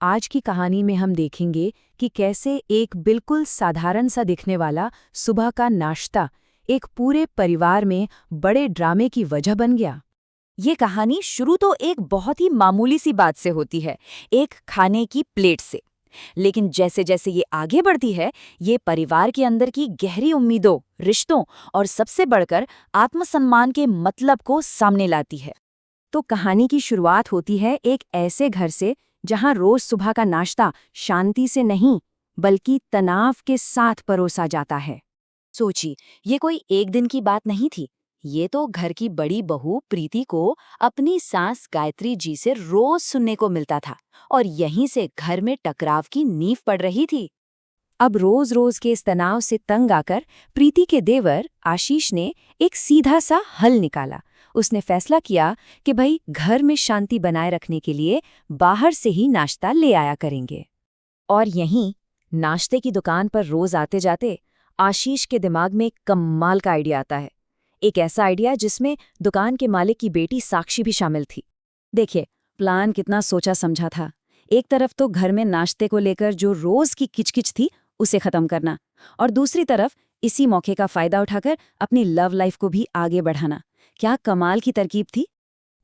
आज की कहानी में हम देखेंगे कि कैसे एक बिल्कुल साधारण सा दिखने वाला सुबह का नाश्ता एक पूरे परिवार में बड़े ड्रामे की वजह बन गया। ये कहानी शुरू तो एक बहुत ही मामूली सी बात से होती है, एक खाने की प्लेट से। लेकिन जैसे जैसे ये आगे बढ़ती है, ये परिवार के अंदर की गहरी उम्मीदों, रिश्तों और सबसे बढ़कर आत्मसम्मान के मतलब को सामने लाती है। तो कहानी की शुरुआत होती है एक ऐसे घर से जहां रोज सुबह का नाश्ता शांति से नहीं बल्कि तनाव के साथ परोसा जाता है। सोची, ये कोई एक दिन की बात नहीं थी। ये तो घर की बड़ी बहू प्रीति को अपनी सास गायत्री जी से रोज सुनने को मिलता था, और यहीं से घर में टकराव की नींव पड़ रही थी। अब रोज रोज के इस तनाव से तंग आकर प्रीति के देवर आशीष ने एक सीधा सा हल निकाला। उसने फैसला किया कि भाई घर में शांति बनाए रखने के लिए बाहर से ही नाश्ता ले आया करेंगे। और यहीं नाश्ते की दुकान पर रोज आते जाते आशीष के दिमाग में एक कमाल का आइडिया आता है। एक ऐसा आइडिया जिसमें दुकान के मालिक की बेटी साक्षी भी शामिल थी। देखिए, प्लान कितना सोचा समझा था। एक तरफ तो घर में नाश्ते को लेकर जो रोज की किचकिच थी उसे खत्म करना, और दूसरी तरफ इसी मौके का फायदा उठाकर अपनी लव लाइफ को भी आगे बढ़ाना। क्या कमाल की तरकीब थी।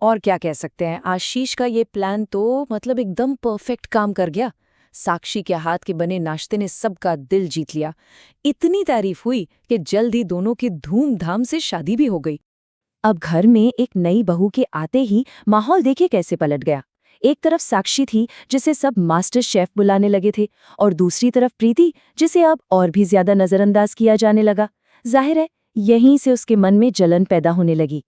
और क्या कह सकते हैं, आशीष का ये प्लान तो मतलब एकदम परफेक्ट काम कर गया। साक्षी के हाथ के बने नाश्ते ने सबका दिल जीत लिया। इतनी तारीफ हुई कि जल्द ही दोनों की धूमधाम से शादी भी हो गई। अब घर में एक नई बहू के आते ही माहौल देखिए कैसे पलट गया। एक तरफ साक्षी थी जिसे सब मास्टर शेफ बुलाने लगे थे, और दूसरी तरफ प्रीति जिसे अब और भी ज्यादा नजरअंदाज किया जाने लगा। जाहिर है यहीं से उसके मन में जलन पैदा होने लगी।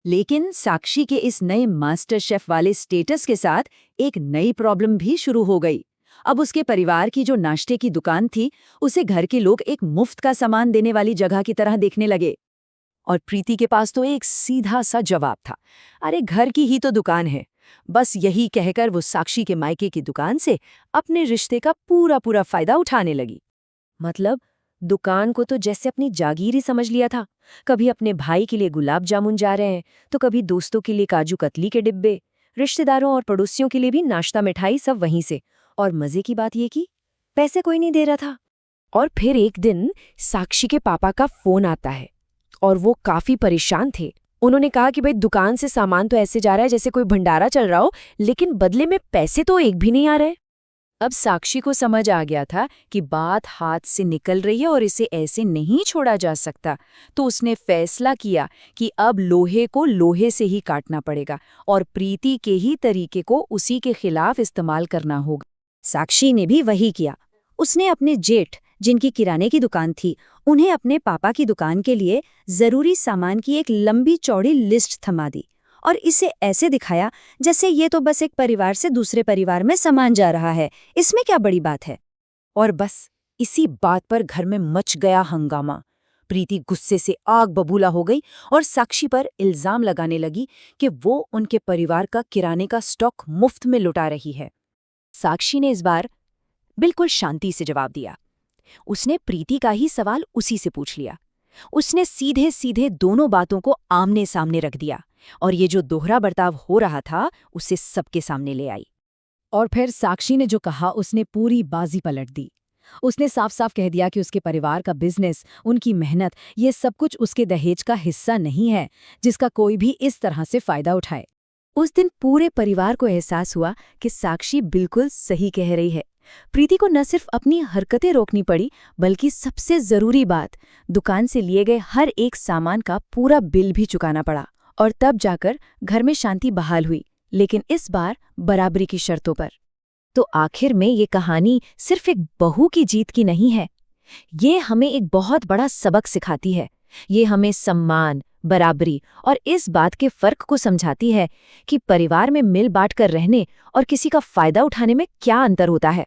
लेकिन साक्षी के इस नए मास्टर शेफ वाले स्टेटस के साथ एक नई प्रॉब्लम भी शुरू हो गई। अब उसके परिवार की जो नाश्ते की दुकान थी उसे घर के लोग एक मुफ्त का सामान देने वाली जगह की तरह देखने लगे। और प्रीति के पास तो एक सीधा सा जवाब था, अरे घर की ही तो दुकान है। बस यही कहकर वो साक्षी के मायके की दुकान से अपने रिश्ते का पूरा पूरा फायदा उठाने लगी। मतलब दुकान को तो जैसे अपनी जागीर ही समझ लिया था। कभी अपने भाई के लिए गुलाब जामुन जा रहे हैं, तो कभी दोस्तों के लिए काजू कतली के डिब्बे, रिश्तेदारों और पड़ोसियों के लिए भी नाश्ता मिठाई, सब वहीं से। और मजे की बात ये कि पैसे कोई नहीं दे रहा था। और फिर एक दिन साक्षी के पापा का फोन आता है, और वो काफी परेशान थे। उन्होंने कहा कि भाई दुकान से सामान तो ऐसे जा रहा है जैसे कोई भंडारा चल रहा हो, लेकिन बदले में पैसे तो एक भी नहीं आ रहे। अब साक्षी को समझ आ गया था कि बात हाथ से निकल रही है और इसे ऐसे नहीं छोड़ा जा सकता। तो उसने फैसला किया कि अब लोहे को लोहे से ही काटना पड़ेगा, और प्रीति के ही तरीके को उसी के खिलाफ इस्तेमाल करना होगा। साक्षी ने भी वही किया। उसने अपने जेठ, जिनकी किराने की दुकान थी, उन्हें अपने पापा की दुकान के लिए जरूरी सामान की एक लंबी चौड़ी लिस्ट थमा दी, और इसे ऐसे दिखाया जैसे ये तो बस एक परिवार से दूसरे परिवार में सामान जा रहा है, इसमें क्या बड़ी बात है। और बस इसी बात पर घर में मच गया हंगामा। प्रीति गुस्से से आग बबूला हो गई और साक्षी पर इल्जाम लगाने लगी कि वो उनके परिवार का किराने का स्टॉक मुफ्त में लुटा रही है। साक्षी ने इस बार बिल्कुल शांति से जवाब दिया। उसने प्रीति का ही सवाल उसी से पूछ लिया। उसने सीधे सीधे दोनों बातों को आमने सामने रख दिया, और ये जो दोहरा बर्ताव हो रहा था उसे सबके सामने ले आई। और फिर साक्षी ने जो कहा उसने पूरी बाजी पलट दी। उसने साफ साफ कह दिया कि उसके परिवार का बिजनेस, उनकी मेहनत, ये सब कुछ उसके दहेज का हिस्सा नहीं है जिसका कोई भी इस तरह से फायदा उठाए। उस दिन पूरे परिवार को एहसास हुआ कि साक्षी बिल्कुल सही कह रही है। प्रीति को न सिर्फ अपनी हरकतें रोकनी पड़ी, बल्कि सबसे जरूरी बात, दुकान से लिए गए हर एक सामान का पूरा बिल भी चुकाना पड़ा। और तब जाकर घर में शांति बहाल हुई, लेकिन इस बार बराबरी की शर्तों पर। तो आखिर में ये कहानी सिर्फ एक बहू की जीत की नहीं है। ये हमें एक बहुत बड़ा सबक सिखाती है। ये हमें सम्मान, बराबरी और इस बात के फर्क को समझाती है कि परिवार में मिल बांट कर रहने और किसी का फायदा उठाने में क्या अंतर होता है।